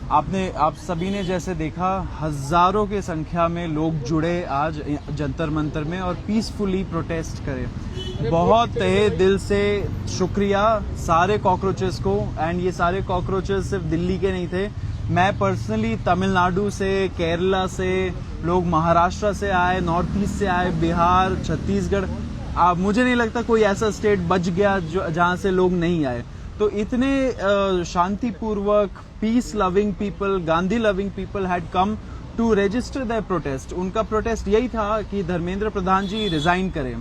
आप सभी ने जैसे देखा, हजारों की संख्या में लोग जुड़े आज जंतर मंतर में और पीसफुली प्रोटेस्ट करे। बहुत तहे दिल से शुक्रिया सारे कॉकरोचेस को। एंड ये सारे कॉकरोचेस सिर्फ दिल्ली के नहीं थे। मैं पर्सनली तमिलनाडु से, केरला से, लोग महाराष्ट्र से आए, नॉर्थ ईस्ट से आए, बिहार, छत्तीसगढ़। मुझे नहीं लगता कोई ऐसा स्टेट बच गया जहां से लोग नहीं आए। तो इतने शांतिपूर्वक, peace loving people, Gandhi loving people had come to register their protest. उनका प्रोटेस्ट यही था कि धर्मेंद्र प्रधान जी रिजाइन करें।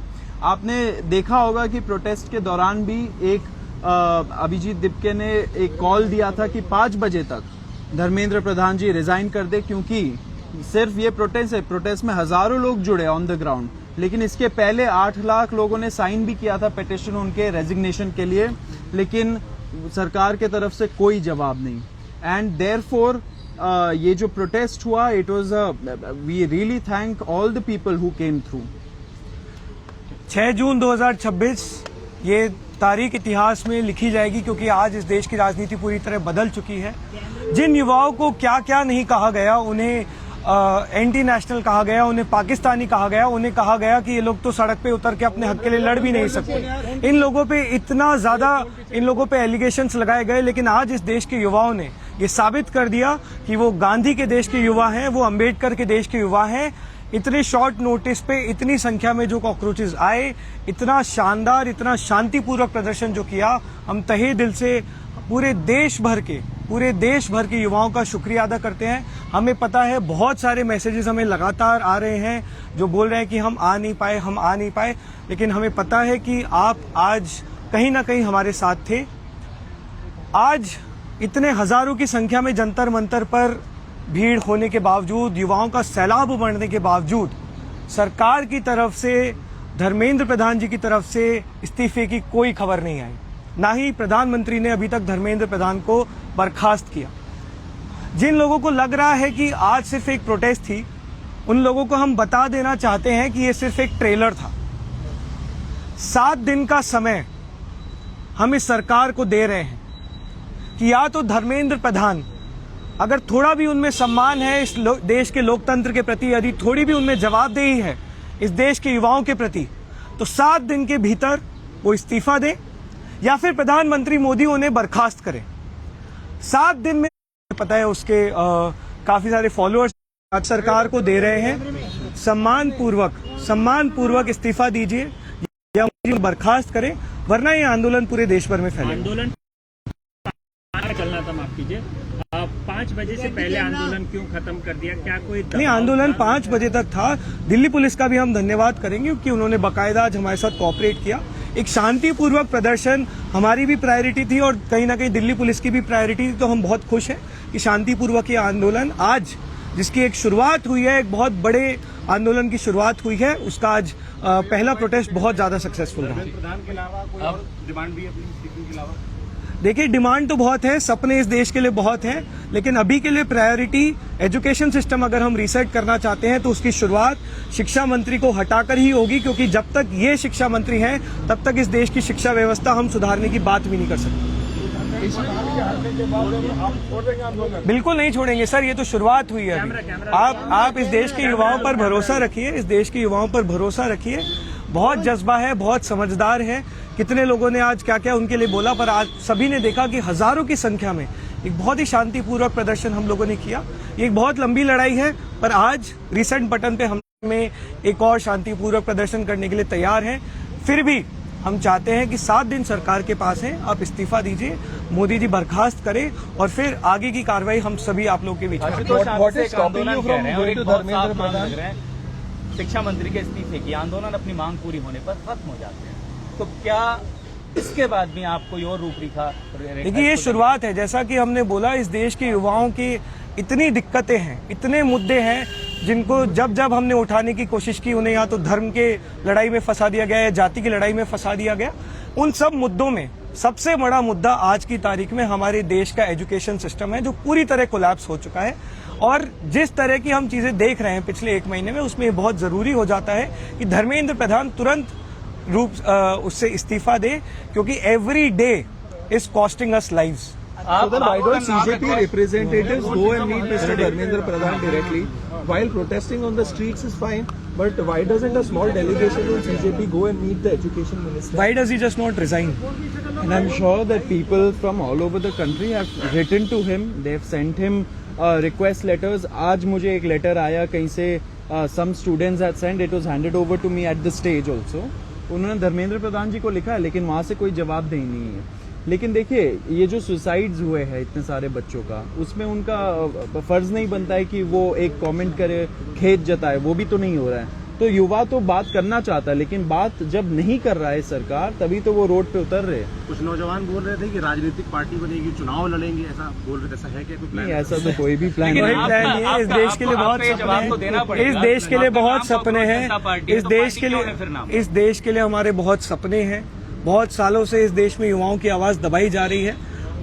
आपने देखा होगा कि प्रोटेस्ट के दौरान भी एक अभिजीत दिपके ने एक कॉल दिया था कि 5 बजे तक धर्मेंद्र प्रधान जी रिजाइन कर दे, क्योंकि सिर्फ ये प्रोटेस्ट है, प्रोटेस्ट में हजारों लोग जुड़े ऑन द ग्राउंड। लेकिन इसके पहले 8 लाख लोगों ने साइन भी किया था पिटिशन उनके रेजिग्नेशन के लिए, लेकिन सरकार के तरफ से कोई जवाब नहीं। एंड देयरफॉर ये जो प्रोटेस्ट हुआ, it was we really thank all the people who came through. 6 जून 2026 ये तारीख इतिहास में लिखी जाएगी, क्योंकि आज इस देश की राजनीति पूरी तरह बदल चुकी है। जिन युवाओं को क्या क्या नहीं कहा गया, उन्हें एंटी नेशनल कहा गया, उन्हें पाकिस्तानी कहा गया, उन्हें कहा गया कि ये लोग तो सड़क पे उतर के अपने हक के लिए लड़ भी नहीं सकते। इन लोगों पे इतना ज्यादा इन लोगों पे एलिगेशंस लगाए गए, लेकिन आज इस देश के युवाओं ने ये साबित कर दिया कि वो गांधी के देश के युवा हैं, वो अंबेडकर के देश के युवा हैं। इतने शॉर्ट नोटिस पे इतनी संख्या में जो कॉकरोचेस आए, इतना शानदार, इतना शांतिपूर्वक प्रदर्शन जो किया, हम तहे दिल से पूरे देश भर के युवाओं का शुक्रिया अदा करते हैं। हमें पता है बहुत सारे मैसेजेस हमें लगातार आ रहे हैं जो बोल रहे हैं कि हम आ नहीं पाए, लेकिन हमें पता है कि आप आज कहीं ना कहीं हमारे साथ थे। आज इतने हजारों की संख्या में जंतर मंतर पर भीड़ होने के बावजूद, युवाओं का सैलाब बढ़ने के बावजूद, सरकार की तरफ से, धर्मेंद्र प्रधान जी की तरफ से इस्तीफे की कोई खबर नहीं आई। ना ही प्रधानमंत्री ने अभी तक धर्मेंद्र प्रधान को बर्खास्त किया। जिन लोगों को लग रहा है कि आज सिर्फ एक प्रोटेस्ट थी, उन लोगों को हम बता देना चाहते हैं कि ये सिर्फ एक ट्रेलर था। 7 दिन का समय हम इस सरकार को दे रहे हैं कि या तो धर्मेंद्र प्रधान, अगर थोड़ा भी उनमें सम्मान है इस देश के लोकतंत्र के प्रति, यदि थोड़ी भी उनमें जवाबदेही है इस देश के युवाओं के प्रति, तो 7 दिन के भीतर वो इस्तीफा दें या फिर प्रधानमंत्री मोदी उन्हें बर्खास्त करें। 7 दिन में पता है उसके काफी सारे फॉलोअर्स आज सरकार को दे रहे हैं। सम्मान पूर्वक इस्तीफा दीजिए या मुझे बर्खास्त करें, वरना ये आंदोलन पूरे देश भर में फैलेगा। आंदोलन चलना था, माफ कीजिए, 5 बजे से पहले आंदोलन क्यों खत्म कर दिया? क्या कोई नहीं, आंदोलन 5 बजे तक था। दिल्ली पुलिस का भी हम धन्यवाद करेंगे क्योंकि उन्होंने बाकायदा आज हमारे साथ कोऑपरेट किया। एक शांतिपूर्वक प्रदर्शन हमारी भी प्रायोरिटी थी और कहीं ना कहीं दिल्ली पुलिस की भी प्रायोरिटी थी, तो हम बहुत खुश हैं कि शांतिपूर्वक ये आंदोलन आज, जिसकी एक शुरुआत हुई है, एक बहुत बड़े आंदोलन की शुरुआत हुई है, उसका आज पहला प्रोटेस्ट बहुत ज्यादा सक्सेसफुल रहा। प्रधान के अलावा कोई और डिमांड भी अपनी स्पीकिंग के अलावा? देखिए, डिमांड तो बहुत है, सपने इस देश के लिए बहुत हैं, लेकिन अभी के लिए प्रायोरिटी एजुकेशन सिस्टम अगर हम रीसेट करना चाहते हैं तो उसकी शुरुआत शिक्षा मंत्री को हटाकर ही होगी, क्योंकि जब तक ये शिक्षा मंत्री हैं तब तक इस देश की शिक्षा व्यवस्था हम सुधारने की बात भी नहीं कर सकते। बिल्कुल नहीं छोड़ेंगे सर, ये तो शुरुआत हुई है। आप इस देश के युवाओं पर भरोसा रखिए, इस देश के युवाओं पर भरोसा रखिए। बहुत जज्बा है, बहुत समझदार है। कितने लोगों ने आज क्या क्या उनके लिए बोला, पर आज सभी ने देखा कि हजारों की संख्या में एक बहुत ही शांतिपूर्वक प्रदर्शन हम लोगों ने किया। ये एक बहुत लंबी लड़ाई है, पर आज रीसेंट बटन पे हम में एक और शांतिपूर्वक प्रदर्शन करने के लिए तैयार हैं। फिर भी हम चाहते हैं कि 7 दिन सरकार के पास है, आप इस्तीफा दीजिए, मोदी जी बर्खास्त करें और फिर आगे की कार्रवाई हम सभी आप लोगों के बीच में। शिक्षा मंत्री के इस्तीफे की आंदोलन अपनी मांग पूरी होने पर खत्म हो जाते हैं, तो क्या इसके बाद भी आप कोई और रूपरेखा? देखिए, ये शुरुआत है। जैसा कि हमने बोला, इस देश के युवाओं की इतनी दिक्कतें हैं, इतने मुद्दे हैं जिनको जब जब हमने उठाने की कोशिश की, उन्हें या तो धर्म के लड़ाई में फंसा दिया गया या जाति की लड़ाई में फंसा दिया गया। उन सब मुद्दों में सबसे बड़ा मुद्दा आज की तारीख में हमारे देश का एजुकेशन सिस्टम है, जो पूरी तरह कोलैप्स हो चुका है। और जिस तरह की हम चीजें देख रहे हैं पिछले 1 महीने में, उसमें बहुत जरूरी हो जाता है कि धर्मेंद्र प्रधान तुरंत रूप उससे इस्तीफा दे, क्योंकि every day is costing us lives. So then why don't CJP representatives go and meet Mr. Dharmendra Pradhan directly? While protesting on the streets is fine, but why doesn't a small delegation from CJP go and meet the education minister? Why does he just not resign? And I'm sure that people from all over the country have written to him. They've sent him request letters. आज मुझे एक letter आया कहीं से, some students had sent. It was handed over to me at the stage also. उन्होंने धर्मेंद्र प्रधान जी को लिखा है, लेकिन वहाँ से कोई जवाब दे नहीं है। लेकिन देखिए, ये जो सुसाइड्स हुए हैं इतने सारे बच्चों का, उसमें उनका फर्ज नहीं बनता है कि वो एक कमेंट करे, खेद जताए, वो भी तो नहीं हो रहा है। तो युवा तो बात करना चाहता है, लेकिन बात जब नहीं कर रहा है सरकार, तभी तो वो रोड पे उतर रहे हैं। कुछ नौजवान बोल रहे थे कि राजनीतिक पार्टी बनेगी, चुनाव लड़ेंगे, ऐसा बोल रहे थे, ऐसा है क्या कोई प्लान? नहीं, ऐसा तो कोई भी प्लान कोई नहीं है। प्लान नहीं है। इस देश के लिए बहुत सपने हैं, इस देश के लिए बहुत सपने हैं, इस देश के लिए हमारे बहुत सपने हैं। बहुत सालों से इस देश में युवाओं की आवाज दबाई जा रही है।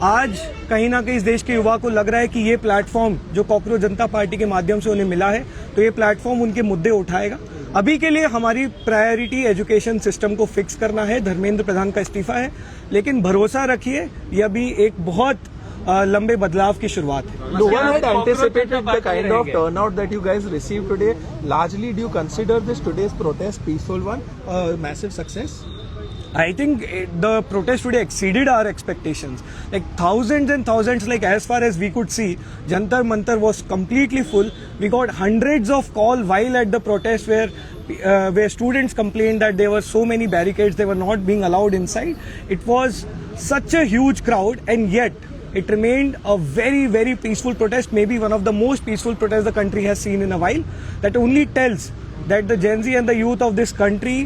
आज कहीं ना कहीं इस देश के युवा को लग रहा है कि ये प्लेटफॉर्म जो कॉकरोच जनता पार्टी के माध्यम से उन्हें मिला है, तो ये प्लेटफॉर्म उनके मुद्दे उठाएगा। अभी के लिए हमारी प्रायोरिटी एजुकेशन सिस्टम को फिक्स करना है, धर्मेंद्र प्रधान का इस्तीफा है, लेकिन भरोसा रखिए, ये अभी एक बहुत लंबे बदलाव की शुरुआत है। No one had anticipated the kind of turnout that you guys received today. Largely, do you consider this today's protest peaceful one, a massive success? I think the protest today exceeded our expectations. Like thousands and thousands, like as far as we could see, Jantar Mantar was completely full. We got hundreds of calls while at the protest where students complained that there were so many barricades, they were not being allowed inside. It was such a huge crowd, and yet it remained a very, very peaceful protest, maybe one of the most peaceful protests the country has seen in a while. That only tells that the Gen Z and the youth of this country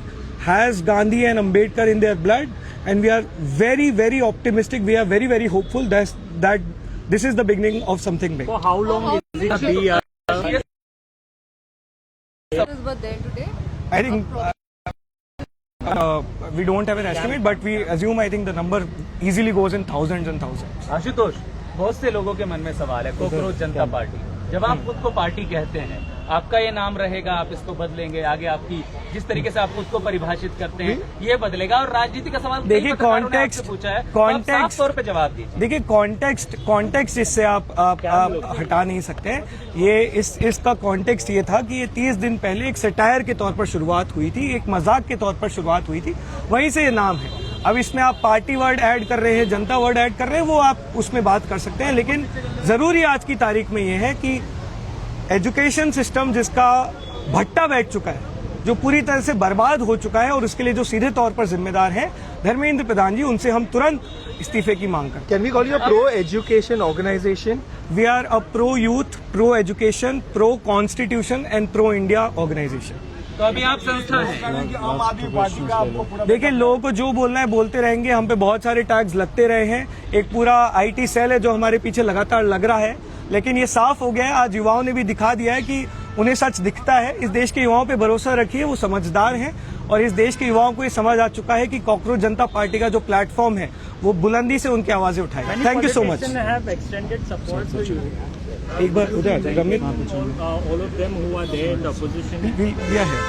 has Gandhi and Ambedkar in their blood, and we are very, very optimistic. We are very, very hopeful that this is the beginning of something big. For how long is it be? Were there today? I think we don't have an estimate, but we assume, I think the number easily goes in thousands and thousands. Ashutosh, बहुत से लोगों के मन में सवाल है, cockroach जनता party, जब आप खुद को पार्टी कहते हैं, आपका ये नाम रहेगा, आप इसको बदलेंगे, आगे आपकी जिस तरीके से आप खुद को परिभाषित करते हैं ये बदलेगा, और राजनीति का सवाल देखिए, कॉन्टेक्स्ट पूछा है, तो साफ तौर पे जवाब दीजिए। देखिए, कॉन्टेक्स्ट इससे आप हटा नहीं सकते। ये इसका कॉन्टेक्स्ट ये था कि ये 30 दिन पहले एक सटायर के तौर पर शुरुआत हुई थी, एक मजाक के तौर पर शुरुआत हुई थी, वहीं से ये नाम है। अब इसमें आप पार्टी वर्ड ऐड कर रहे हैं, जनता वर्ड ऐड कर रहे हैं, वो आप उसमें बात कर सकते हैं, लेकिन जरूरी आज की तारीख में ये है कि एजुकेशन सिस्टम जिसका भट्टा बैठ चुका है, जो पूरी तरह से बर्बाद हो चुका है, और उसके लिए जो सीधे तौर पर जिम्मेदार है धर्मेंद्र प्रधान जी, उनसे हम तुरंत इस्तीफे की मांग करते हैं। Can we call you a pro-education organization? We are a pro youth, pro education, pro constitution and pro India organisation. तो अभी आप संस्था है, देखिए, लोगों को जो बोलना है बोलते रहेंगे, हम पे बहुत सारे टैग्स लगते रहे हैं, एक पूरा IT सेल है जो हमारे पीछे लगातार लग रहा है, लेकिन ये साफ हो गया है, आज युवाओं ने भी दिखा दिया है कि उन्हें सच दिखता है। इस देश के युवाओं पे भरोसा रखिए, वो समझदार हैं, और इस देश के युवाओं को ये समझ आ चुका है कि कॉकरोच जनता पार्टी का जो प्लेटफॉर्म है वो बुलंदी से उनकी आवाजें उठाएगा। Thank you so much. एक बार उधर Ramit, All of them who are there in the opposition. we are here.